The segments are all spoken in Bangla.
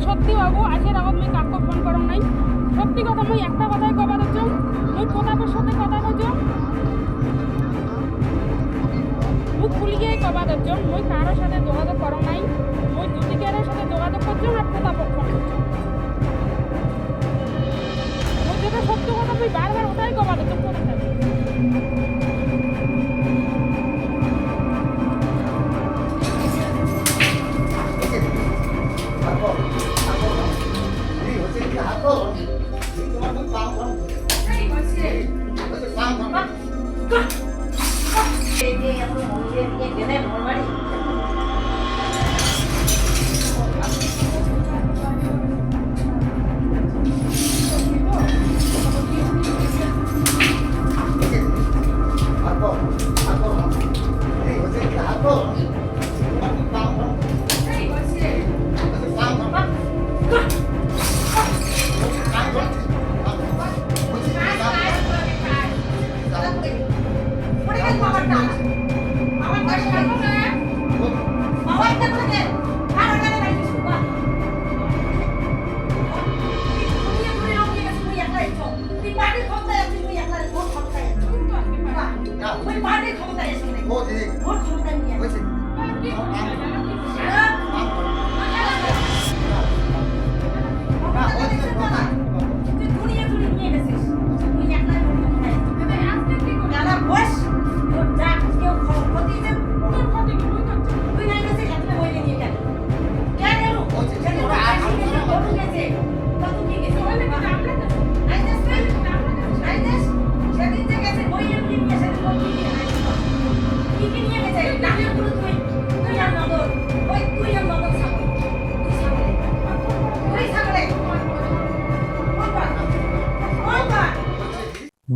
সত্যি বাবু আজকের আগত মই কাকো ফোন করং নাই সত্যি কথা মই একটা কথাই কবার হচ্ছে মই প্রতাপের সাথে কথা বলছ মুখ খুলিয়ে কবার হচ্ছে মই কারোর সাথে যোগাযোগ করং নাই মই দুটিকারের সাথে যোগাযোগ করছি আর প্রতাপক ফোন করছি মই যেটা সত্য কথা মই বারবার ওটাই কবার হচ্ছে প্রতাপ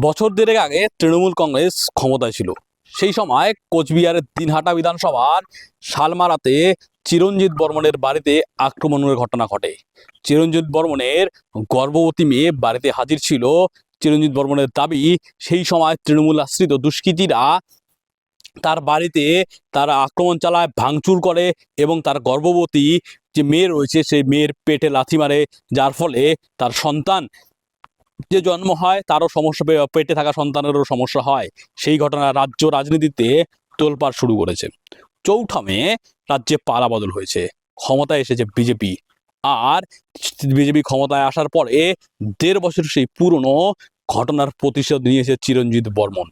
বছর দেড়েক আগে তৃণমূল কংগ্রেস ক্ষমতায় ছিল। সেই সময় কোচবিহারের দিনহাটা বিধানসভার শালমারাতে চিরঞ্জিত বর্মনের বাড়িতে আক্রমণের ঘটনা ঘটে। চিরঞ্জিত বর্মনের গর্ভবতী মেয়ে বাড়িতে হাজির ছিল। চিরঞ্জিত বর্মনের দাবি সেই সময় তৃণমূল আশ্রিত দুষ্কৃতীরা তার বাড়িতে তারা আক্রমণ চালায়, ভাঙচুর করে এবং তার গর্ভবতী যে মেয়ে রয়েছে সেই মেয়ের পেটে লাথি মারে, যার ফলে তার সন্তান যে জন্ম হয় তারও সমস্যা, পেটে থাকা সন্তানেরও সমস্যা হয়। সেই ঘটনা রাজ্য রাজনীতিতে তোলপাড় শুরু করেছে। চৌঠা মে রাজ্যে পালাবদল হয়েছে, ক্ষমতায় এসেছে বিজেপি। আর বিজেপি ক্ষমতায় আসার পরে ১.৫ বছর সেই পুরনো ঘটনার প্রতিশোধ নিয়েছে চিরঞ্জিত বর্মন।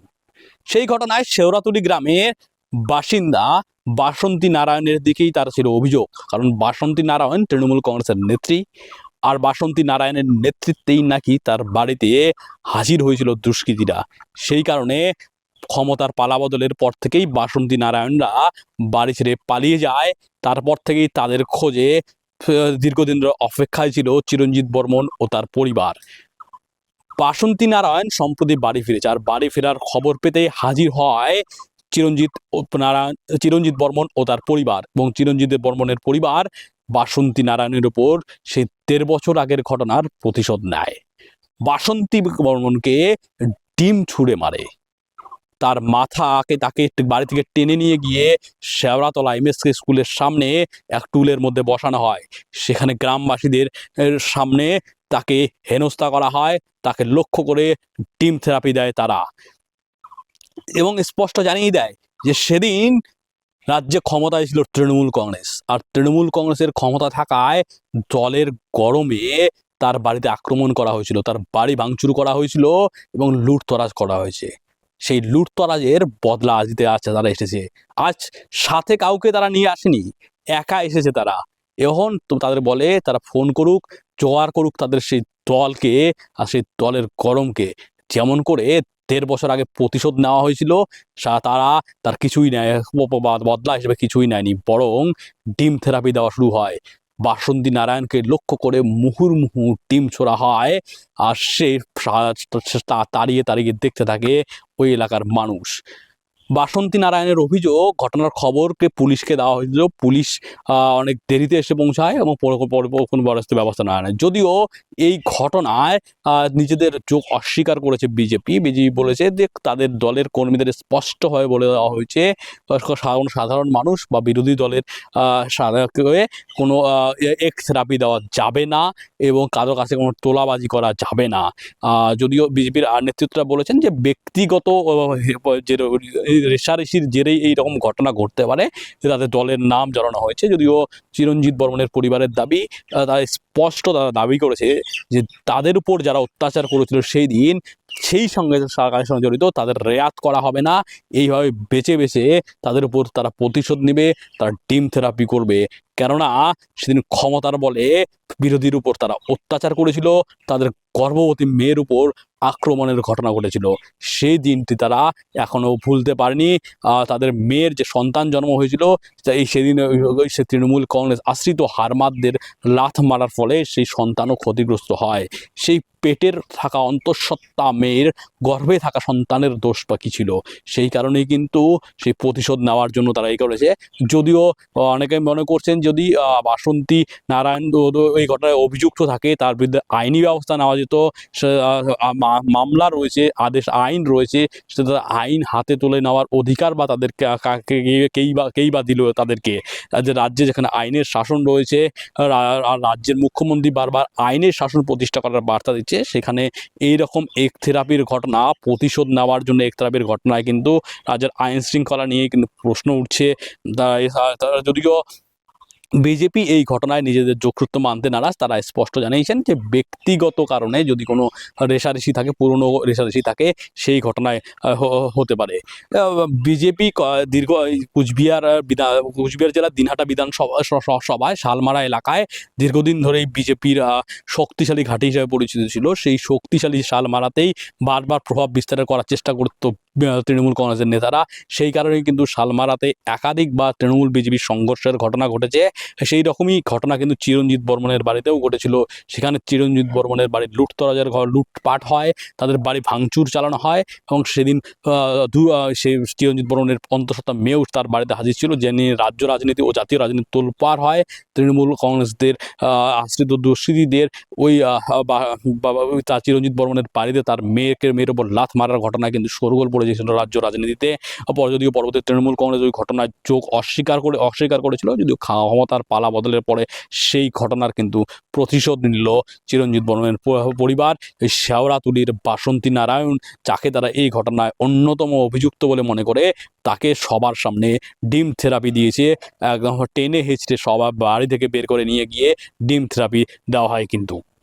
সেই ঘটনায় শেওড়াতলি গ্রামের বাসিন্দা বাসন্তী নারায়ণের দিকেই তার ছিল অভিযোগ। কারণ বাসন্তী নারায়ণ তৃণমূল কংগ্রেসের নেত্রী, আর বাসন্তী নারায়ণের নেতৃত্বেই নাকি তার বাড়িতে হাজির হয়েছিল দুষ্কৃতীরা। সেই কারণে ক্ষমতার পালাবদলের পর থেকেই বাসন্তী নারায়ণরা বাড়ি ছেড়ে পালিয়ে যায়। তারপর থেকেই তাদের খোঁজে দীর্ঘদিন অপেক্ষায় ছিল চিরঞ্জিত বর্মন ও তার পরিবার। বাসন্তী নারায়ণ সম্প্রতি বাড়ি ফিরেছে, আর বাড়ি ফেরার খবর পেতে হাজির হয় চিরঞ্জিত বর্মন ও তার পরিবার। এবং চিরঞ্জিত বর্মনের পরিবার বাসন্তী নারায়ণের উপর সেই ১.৫ বছর আগের ঘটনার প্রতিশোধ নেয়। বাসন্তী বর্মনকে ডিম ছুঁড়ে মারে, তার মাথাকে তাকে বাড়ি থেকে টেনে নিয়ে গিয়ে শেওড়াতলা MSK স্কুলের সামনে এক টুলের মধ্যে বসানো হয়। সেখানে গ্রামবাসীদের সামনে তাকে হেনস্থা করা হয়, তাকে লক্ষ্য করে ডিম থেরাপি দেয় তারা, এবং স্পষ্ট জানিয়ে দেয় যে সেদিন রাজ্যে ক্ষমতায় ছিল তৃণমূল কংগ্রেস। আর তৃণমূল কংগ্রেসের ক্ষমতা থাকায় দলের গরমে তার বাড়িতে আক্রমণ করা হয়েছিল, তার বাড়ি ভাঙচুর করা হয়েছিল এবং লুটতরাজ করা হয়েছে। সেই লুটতরাজের বদলা আজ দিতে আছে তারা এসেছে। আজ সাথে কাউকে তারা নিয়ে আসেনি, একা এসেছে তারা। এখন তো তাদের বলে তারা ফোন করুক, জোগাড় করুক তাদের সেই দলকে আর সেই দলের গরমকে যেমন করে ১.৫ বছর আগে প্রতিশোধ নেওয়া হয়েছিল, তারা তার কিছুই নেয়, বদলা হিসেবে কিছুই নেয়নি, বরং ডিম থেরাপি দেওয়া শুরু হয়। বাসন্তী নারায়ণকে লক্ষ্য করে মুহুর্মুহু ডিম ছোড়া হয়, আর সে তাড়িয়ে তাড়িয়ে দেখতে থাকে ওই এলাকার মানুষ। বাসন্তী নারায়ণের অভিযোগ, ঘটনার খবরকে পুলিশকে দেওয়া হয়েছিল, পুলিশ অনেক দেরিতে এসে পৌঁছায় এবং কোনো বরখাস্ত ব্যবস্থা নেওয়া হয়। যদিও এই ঘটনায় নিজেদের যোগ অস্বীকার করেছে বিজেপি বলেছে যে তাদের দলের কর্মীদের স্পষ্টভাবে বলে দেওয়া হয়েছে সাধারণ মানুষ বা বিরোধী দলের কোনো থেরাপি দেওয়া যাবে না এবং কারো কাছে কোনো তোলাবাজি করা যাবে না। যদিও বিজেপির নেতৃত্বরা বলেছেন যে ব্যক্তিগত যে রেষারেষির জেরেই এইরকম ঘটনা ঘটতে পারে, তাদের দলের নাম জড়ানো হয়েছে। যদিও চিরঞ্জিত বর্মনের পরিবারের দাবি, তারা স্পষ্ট তারা দাবি করেছে যে তাদের উপর যারা অত্যাচার করেছিল সেই দিন, সেই সঙ্গে সরকারের সঙ্গে জড়িত, তাদের রেয়াত করা হবে না। এইভাবে বেছে বেছে তাদের উপর তারা প্রতিশোধ নেবে, তারা ডিম থেরাপি করবে। কেননা সেদিন ক্ষমতার বলে বিরোধীর উপর তারা অত্যাচার করেছিল, তাদের গর্ভবতী মেয়ের উপর আক্রমণের ঘটনা ঘটেছিল। সেই দিনটি তারা এখনও ভুলতে পারেনি। তাদের মেয়ের যে সন্তান জন্ম হয়েছিল, সেদিন সে তৃণমূল কংগ্রেস আশ্রিত হারমাদদের লাথ মারার ফলে সেই সন্তানও ক্ষতিগ্রস্ত হয়। সেই পেটের থাকা অন্তঃসত্ত্বা মেয়ের গর্ভে থাকা সন্তানের দোষ বা কী ছিল, সেই কারণেই কিন্তু সেই প্রতিশোধ নেওয়ার জন্য তারা এই করেছে। যদিও অনেকে মনে করছেন যদি বাসন্তী নারায়ণ এই ঘটনায় অভিযুক্ত থাকে, তার বিরুদ্ধে আইনি ব্যবস্থা নেওয়া যেত। মামলা রয়েছে, আদেশ আইন রয়েছে, সেটা আইন হাতে তুলে নেওয়ার অধিকার বা তাদেরকে কেই বা দিল তাদেরকে। যে রাজ্যে যেখানে আইনের শাসন রয়েছে, আর রাজ্যের মুখ্যমন্ত্রী বারবার আইনের শাসন প্রতিষ্ঠা করার বার্তা দিচ্ছে, সেখানে এইরকম থেরাপির ঘটনা, প্রতিশোধ নেওয়ার জন্য থেরাপির ঘটনায় কিন্তু রাজ্যের আইন শৃঙ্খলা নিয়ে কিন্তু প্রশ্ন উঠছে। যদিও বিজেপি এই ঘটনায় নিজেদের যোগসূত্র মানতে নারাজ। তারা স্পষ্ট জানিয়েছেন যে ব্যক্তিগত কারণে যদি কোনো রেষারেষি থাকে, পুরনো রেষারেষি থাকে, সেই ঘটনায় হতে পারে। বিজেপি কুচবিহার জেলার দিনহাটা বিধানসভা সভায় শালমারা এলাকায় দীর্ঘদিন ধরেই বিজেপির শক্তিশালী ঘাঁটি হিসেবে পরিচিত ছিল। সেই শক্তিশালী শালমারাতেই বারবার প্রভাব বিস্তার করার চেষ্টা করত তৃণমূল কংগ্রেসের নেতারা। সেই কারণেই কিন্তু শালমারাতে একাধিকবার তৃণমূল বিজেপির সংঘর্ষের ঘটনা ঘটেছে। সেই রকমই ঘটনা কিন্তু চিরঞ্জিত বর্মনের বাড়িতেও ঘটেছিল। সেখানে চিরঞ্জিত বর্মনের বাড়ির লুটতরাজের লুটপাট হয়, তাদের বাড়ি ভাঙচুর চালানো হয় এবং সেদিন সেই চিরঞ্জিত বর্মনের অন্তঃসত্ত্বা মেয়েও তার বাড়িতে হাজির ছিল, যে নিয়ে রাজ্য রাজনীতি ও জাতীয় রাজনীতি তোলপাড় হয়। তৃণমূল কংগ্রেসদের আশ্রিত দুষ্কৃতীদের ওই তার চিরঞ্জিত বর্মনের বাড়িতে তার মেয়ের ওপর লাথ মারার ঘটনা কিন্তু শোরগোল পড়ে গিয়েছিল রাজ্য রাজনীতিতে। যদিও পরবর্তী তৃণমূল কংগ্রেস ওই ঘটনার যোগ অস্বীকার করেছিল, যদিও ক্ষমতার পালা বদলের পরে সেই ঘটনার কিন্তু প্রতিশোধ নিল চিরঞ্জিত বর্মনের পরিবার। এই শেওড়াতুলির বাসন্তী নারায়ণ, যাকে তারা এই ঘটনায় অন্যতম অভিযুক্ত বলে মনে করে, তাকে সবার সামনে ডিম থেরাপি দিয়েছে। একদম টেনে হেঁচড়ে সবার বাড়ি থেকে বের করে নিয়ে গিয়ে ডিম থেরাপি দেওয়া হয় কিন্তু।